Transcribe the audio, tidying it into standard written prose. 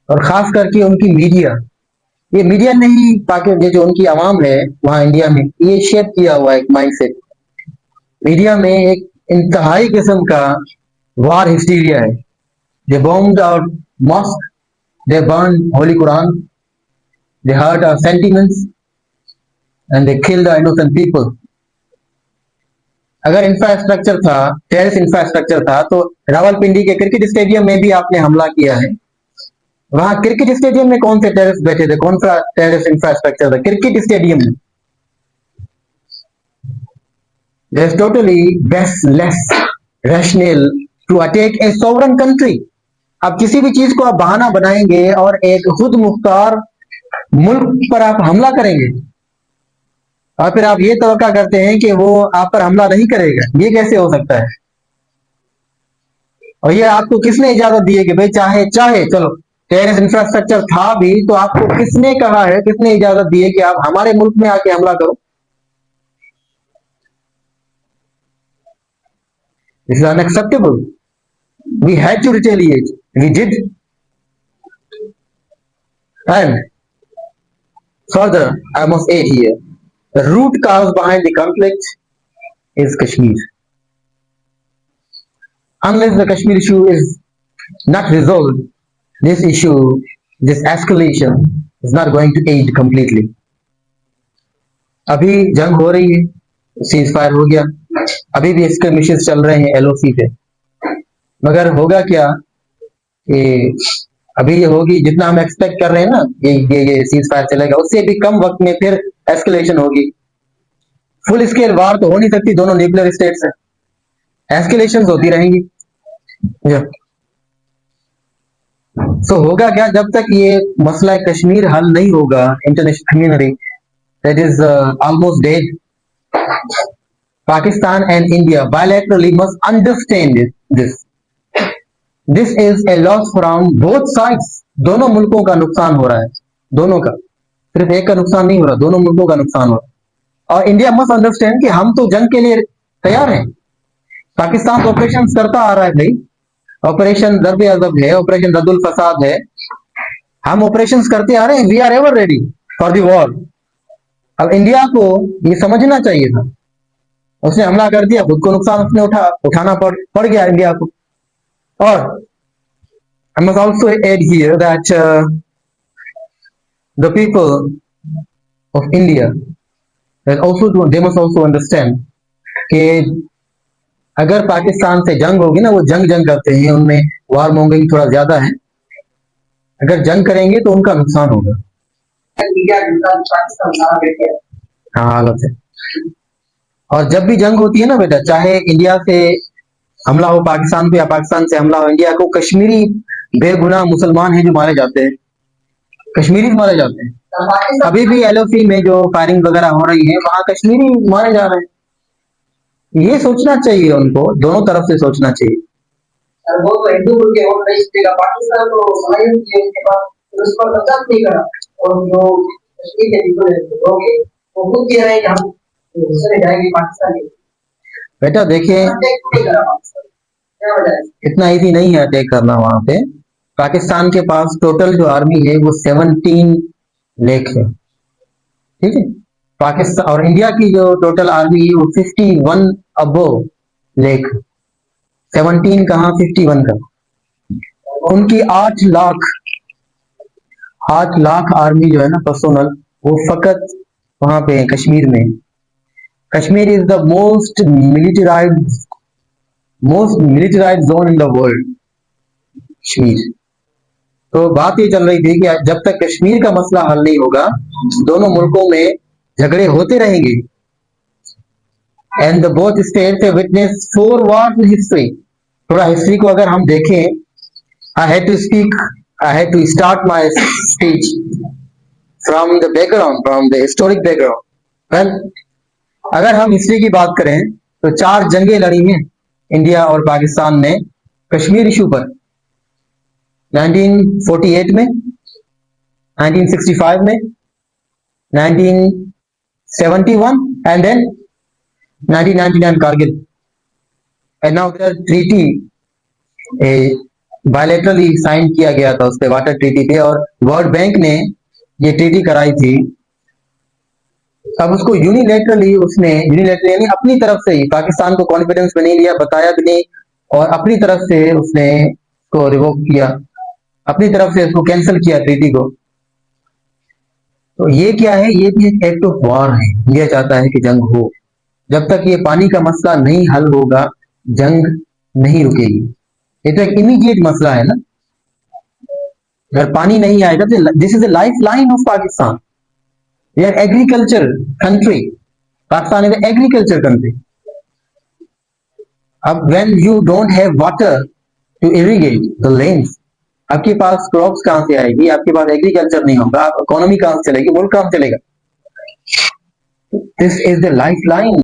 और खास करके उनकी मीडिया, ये मीडिया ने ही ये जो उनकी आवाम है वहाँ इंडिया में, ये शेप किया हुआ है एक माइंडसेट। मीडिया में एक इंतहाई किस्म का वार हिस्टीरिया है। They bombed our mosque, they burn holy Quran, they hurt our sentiments and they kill the innocent people. अगर इंफ्रास्ट्रक्चर था, टेरिस इंफ्रास्ट्रक्चर था, तो रावलपिंडी के क्रिकेट स्टेडियम में भी आपने हमला किया है। वहां क्रिकेट स्टेडियम में कौन से टेरिस बैठे थे, कौन सा टेरिस इंफ्रास्ट्रक्चर था क्रिकेट स्टेडियम में? There's totally less rational to attack a sovereign country. अब किसी भी चीज को आप बहाना बनाएंगे और एक खुद मुख्तार मुल्क पर आप हमला करेंगे और फिर आप ये तवक्का करते हैं कि वो आप पर हमला नहीं करेगा, ये कैसे हो सकता है? और ये आपको किसने इजाजत दी है कि भाई चाहे चाहे चलो टेरिस इंफ्रास्ट्रक्चर था भी तो आपको किसने कहा है, किसने इजाजत दी है कि आप हमारे मुल्क में आके हमला करो? This is unacceptable. We had to retaliate. We did. And further, I must add here, the root cause behind the conflict is Kashmir. Unless the Kashmir issue is not resolved, this issue, this escalation is not going to aid completely. अभी जंग हो रही है, cease fire हो गया, अभी भी इसके मिशन चल रहे हैं एलओसी पे, मगर होगा क्या कि अभी ये होगी जितना हम एक्सपेक्ट कर रहे हैं ना, ये सीज फायर चलेगा, उससे भी कम वक्त में फिर एस्केलेशन होगी। फुल स्केल वार तो हो नहीं सकती दोनों न्यूक्लियर स्टेट से, एस्केलेशन होती रहेंगी। तो होगा क्या, जब तक ये मसला कश्मीर हल नहीं होगा, international community that is almost dead, Pakistan and India bilaterally must understand this. This is a loss from both sides. दोनों मुल्कों का नुकसान हो रहा है, दोनों का, सिर्फ एक का नुकसान नहीं हो रहा, दोनों मुल्कों का नुकसान हो रहा है। और इंडिया मस्ट अंडरस्टैंड कि हम तो जंग के लिए तैयार हैं। पाकिस्तान तो ऑपरेशन करता आ रहा है भाई, ऑपरेशन दर्ब अजब है, ऑपरेशन रद्दुल फसाद है, हम ऑपरेशन करते आ रहे हैं, we are ever ready for the war. अब इंडिया को ये समझना चाहिए था, उसने हमला कर दिया, खुद को नुकसान उसने उठाना पड़ गया इंडिया को। और I must also add here that the people of India they must also understand कि अगर पाकिस्तान से जंग होगी ना, वो जंग करते हैं, उनमें वार मोंगिंग थोड़ा ज्यादा है, अगर जंग करेंगे तो उनका नुकसान होगा। हाँ हालत है। और जब भी जंग होती है ना बेटा, चाहे इंडिया से हमला हो पाकिस्तान पे या पाकिस्तान से हमला हो इंडिया को, कश्मीरी बेगुनाह मुसलमान हैं जो मारे जाते हैं, कश्मीरी मारे जाते हैं। अभी भी एलओसी में जो फायरिंग वगैरह हो रही है वहां कश्मीरी मारे जा रहे हैं। ये सोचना चाहिए उनको, दोनों तरफ से सोचना चाहिए। वो तो हिंदू के वोट नहीं देगा, पाकिस्तान तो उसके बाद उस पर कब्जा नहीं करा, और जो कश्मीर के लोग हैं वो खुद कह रहे हैं कि हम बेटा देखिए, इतना इजी नहीं है अटैक करना वहां पे। पाकिस्तान के पास टोटल जो आर्मी है वो 17 लाख है, ठीक है। पाकिस्तान और इंडिया की जो टोटल आर्मी है वो 51 अबव लाख, 17 कहाँ 51 का। उनकी 8 लाख आर्मी जो है ना पर्सोनल, वो फकत वहां पे कश्मीर में। Kashmir is the most militarized zone in the world. Kashmir. तो बात ये चल रही थी कि जब तक कश्मीर का मसला हल नहीं होगा, दोनों मुल्कों में झगड़े होते रहेंगे। And the both states have witnessed 4 wars in history. थोड़ा हिस्ट्री को अगर हम देखें, I had to start my speech from the historic background. Well, अगर हम हिस्ट्री की बात करें तो 4 जंगें लड़ी हैं इंडिया और पाकिस्तान ने कश्मीर इशू पर। 1948 में, 1965 में, 1971 and then 1999 Kargil, and now there are treaty bilaterally sign किया गया था उस पे, वाटर ट्रीटी पे, और वर्ल्ड बैंक ने ये ट्रीटी कराई थी। अब उसको यूनिलेटरली यानी अपनी तरफ से ही, पाकिस्तान को कॉन्फिडेंस में नहीं लिया, बताया भी नहीं, और अपनी तरफ से उसने को रिवोक किया, अपनी तरफ से उसको कैंसिल किया ट्रीटी को। तो ये क्या है, ये भी एक एक्ट ऑफ वॉर है। इंडिया चाहता है कि जंग हो। जब तक ये पानी का मसला नहीं हल होगा, जंग नहीं रुकेगी। ये तो एक इमीडिएट मसला है ना। अगर पानी नहीं आएगा तो this is the life line of Pakistan. We are agriculture country. Pakistan is agriculture country. अब when you don't have water to irrigate the lands, आपके पास क्रॉप्स कहां से आएगी, आपके पास एग्रीकल्चर नहीं होगा, आप इकोनॉमी कहां से चलेगी, मुल्क कहां से चलेगा। This is the life line.